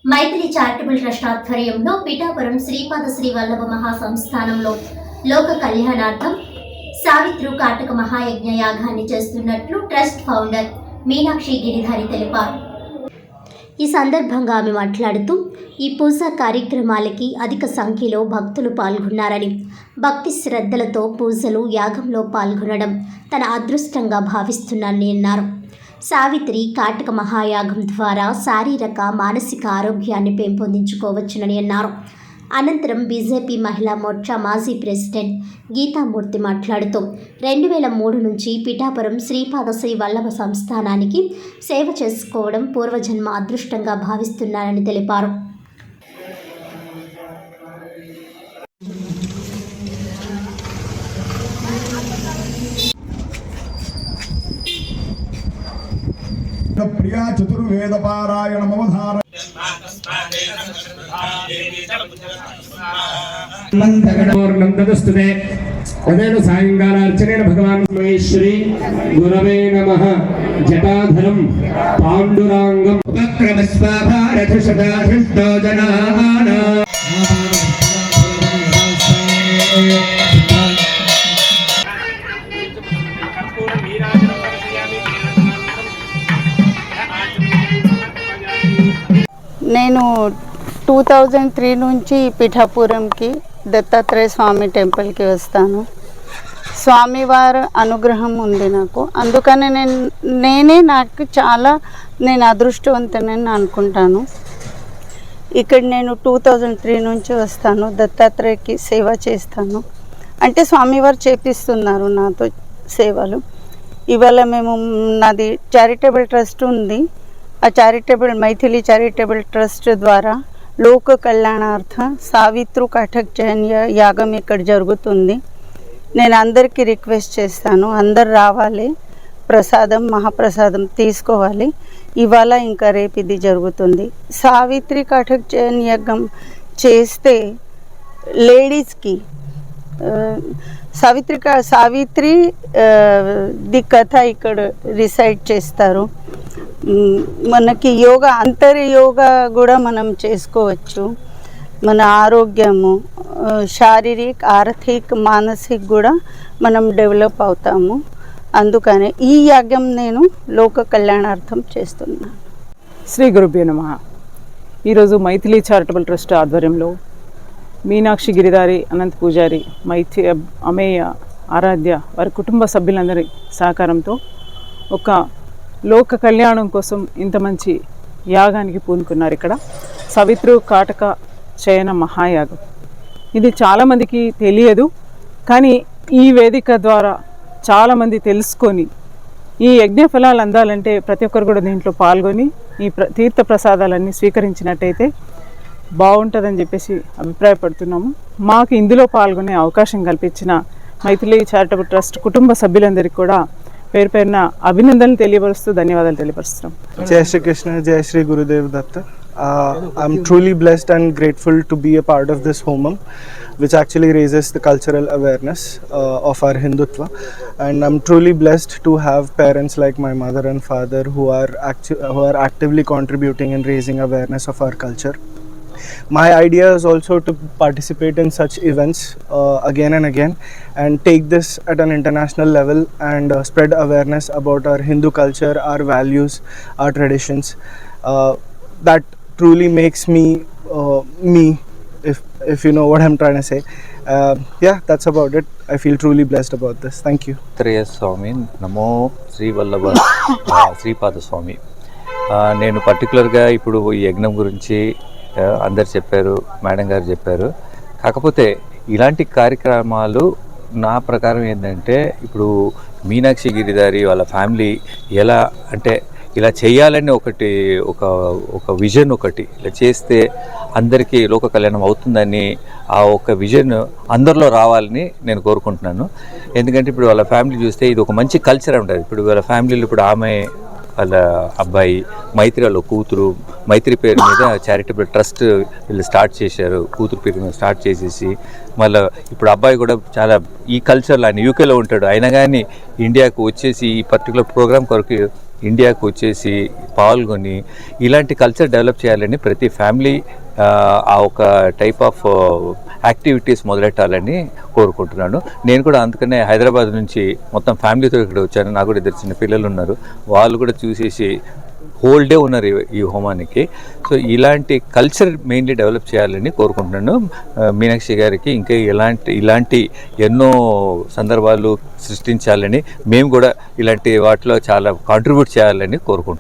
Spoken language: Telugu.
మైథిలి చారిటబుల్ ట్రస్ట్ ఆధ్వర్యంలో పిఠాపురం శ్రీపాద శ్రీ వల్లభ మహాసంస్థానంలో లోక కళ్యాణార్థం సావిత్రు కాటక మహాయజ్ఞ యాగాన్ని చేస్తున్నట్లు ట్రస్ట్ ఫౌండర్ మీనాక్షి గిరిధారి తెలిపారు. ఈ సందర్భంగా ఆమె మాట్లాడుతూ ఈ పూజా కార్యక్రమాలకి అధిక సంఖ్యలో భక్తులు పాల్గొన్నారని, భక్తి శ్రద్ధలతో పూజలు యాగంలో పాల్గొనడం తన అదృష్టంగా భావిస్తున్నానని అన్నారు. సావిత్రి కాటక మహాయాగం ద్వారా శారీరక మానసిక ఆరోగ్యాన్ని పెంపొందించుకోవచ్చునని అన్నారు. అనంతరం బీజేపీ మహిళా మోర్చా మాజీ ప్రెసిడెంట్ గీతామూర్తి మాట్లాడుతూ 2003 నుంచి పిఠాపురం శ్రీపాద శ్రీ వల్లభ సంస్థానానికి సేవ చేసుకోవడం పూర్వజన్మ అదృష్టంగా భావిస్తున్నానని తెలిపారు. ప్రియా చతుర్వేద పారాయణమవధార సాయంకాలార్చనేన భగవాన్ మహేశ్వరి గురవే నమః. జటాధరం పాండురాంగం ఉపక్రమస్వాభారథశతాధృష్టో జనానా నేను 2003 నుంచి పిఠాపురంకి దత్తాత్రేయ స్వామి టెంపుల్కి వస్తాను. స్వామివారి అనుగ్రహం ఉంది నాకు, అందుకని నాకు చాలా అదృష్టవంతనని అనుకుంటాను. ఇక్కడ నేను 2003 నుంచి వస్తాను, దత్తాత్రేయకి సేవ చేస్తాను. అంటే స్వామివారు చేపిస్తున్నారు నాతో సేవలు. ఇవాళ నాది చారిటబుల్ ట్రస్ట్ ఉంది. ఆ మైథిలి చారిటబుల్ ట్రస్ట్ ద్వారా లోక కళ్యాణార్థ సావిత్రు కాటక్ యాగం ఇక్కడ జరుగుతుంది. నేను అందరికీ రిక్వెస్ట్ చేస్తాను, అందరు రావాలి, ప్రసాదం మహాప్రసాదం తీసుకోవాలి. ఇవాళ ఇంకా రేపు ఇది జరుగుతుంది. సావిత్రి కాటక్ యాగం చేస్తే లేడీస్కి సావిత్రి ది కథ ఇక్కడ రిసైట్ చేస్తారు. మనకి యోగా అంతర్యోగా కూడా మనం చేసుకోవచ్చు. మన ఆరోగ్యము శారీరక ఆర్థిక మానసిక కూడా మనం డెవలప్ అవుతాము. అందుకనే ఈ యాగం నేను లోక కళ్యాణార్థం చేస్తున్నాను. శ్రీ గురుభ్యో నమః. ఈరోజు మైథిలి చారిటబుల్ ట్రస్ట్ ఆధ్వర్యంలో మీనాక్షి గిరిధారి, అనంత్ పూజారి, అమేయ, ఆరాధ్య వారి కుటుంబ సభ్యులందరి సహకారంతో ఒక లోక కళ్యాణం కోసం ఇంత మంచి యాగానికి పూనుకున్నారు. ఇక్కడ సవిత్రు కాటక శయన మహాయాగం, ఇది చాలామందికి తెలియదు. కానీ ఈ వేదిక ద్వారా చాలామంది తెలుసుకొని ఈ యజ్ఞ ఫలాలు అందాలంటే ప్రతి ఒక్కరు కూడా దీంట్లో పాల్గొని ఈ తీర్థ ప్రసాదాలన్నీ స్వీకరించినట్టయితే బాగుంటుందని చెప్పేసి అభిప్రాయపడుతున్నాము. మాకు ఇందులో పాల్గొనే అవకాశం కల్పించిన మైథిలి చారిటబుల్ ట్రస్ట్ కుటుంబ సభ్యులందరికీ కూడా పేరు పేరున అభినందనలు తెలియపరుస్తూ ధన్యవాదాలు తెలియపరుస్తున్నాం. జై శ్రీ కృష్ణ, జై శ్రీ గురుదేవ్ దత్త. I'm truly blessed and grateful to be a part of this homam, which actually raises the cultural awareness of our Hindutva. And I'm truly blessed to have parents like my mother and father who are actively contributing in raising awareness of our culture. My idea is also to participate in such events again and again and take this at an international level and spread awareness about our Hindu culture, our values, our traditions. That truly makes me me, if you know what I'm trying to say. Yeah, that's about it. I feel truly blessed about this. Thank you. త్రేయ స్వామి నమో శ్రీ వల్లభ శ్రీపాద స్వామి. నేను పర్టికులర్గా ఇప్పుడు ఈ యజ్ఞం గురించి అందరు చెప్పారు, మేడం గారు చెప్పారు. కాకపోతే ఇలాంటి కార్యక్రమాలు నా ప్రకారం ఏంటంటే, ఇప్పుడు మీనాక్షి గిరిధారి వాళ్ళ ఫ్యామిలీ ఎలా అంటే ఇలా చేయాలని ఒక విజన్ ఒకటి ఇలా చేస్తే అందరికీ లోక కళ్యాణం అవుతుందని ఆ ఒక విజన్ అందరిలో రావాలని నేను కోరుకుంటున్నాను. ఎందుకంటే ఇప్పుడు వాళ్ళ ఫ్యామిలీ చూస్తే ఇది ఒక మంచి కల్చర్ ఉంటుంది. ఇప్పుడు వాళ్ళ ఫ్యామిలీలో ఇప్పుడు ఆమె వాళ్ళ అబ్బాయి, మైత్రి వాళ్ళ కూతురు, మైత్రి పేరు మీద చారిటబుల్ ట్రస్ట్ వీళ్ళు స్టార్ట్ చేశారు. కూతురు పేరు మీద స్టార్ట్ చేసేసి మళ్ళీ ఇప్పుడు అబ్బాయి కూడా చాలా ఈ కల్చర్లో ఆయన యూకేలో ఉంటాడు, అయినా కానీ ఇండియాకు వచ్చేసి ఈ పర్టికులర్ ప్రోగ్రామ్ కొరకు ఇండియాకు వచ్చేసి పాల్గొని ఇలాంటి కల్చర్ డెవలప్ చేయాలని ప్రతి ఫ్యామిలీ ఆ ఒక టైప్ ఆఫ్ యాక్టివిటీస్ మొదలెట్టాలని కోరుకుంటున్నాను. నేను కూడా అందుకనే హైదరాబాద్ నుంచి మొత్తం ఫ్యామిలీతో ఇక్కడ వచ్చాను. నాకు కూడా 2 చిన్న పిల్లలు ఉన్నారు. వాళ్ళు కూడా చూసేసి హోల్ డే ఉన్నారు ఈ హోమానికి. సో ఇలాంటి కల్చర్ మెయిన్లీ డెవలప్ చేయాలని కోరుకుంటున్నాను. మీనాక్షి గారికి ఇంకా ఇలాంటి ఎన్నో సందర్భాలు సృష్టించాలని, మేము కూడా ఇలాంటి వాటిలో చాలా కాంట్రిబ్యూట్ చేయాలని కోరుకుంటున్నాను.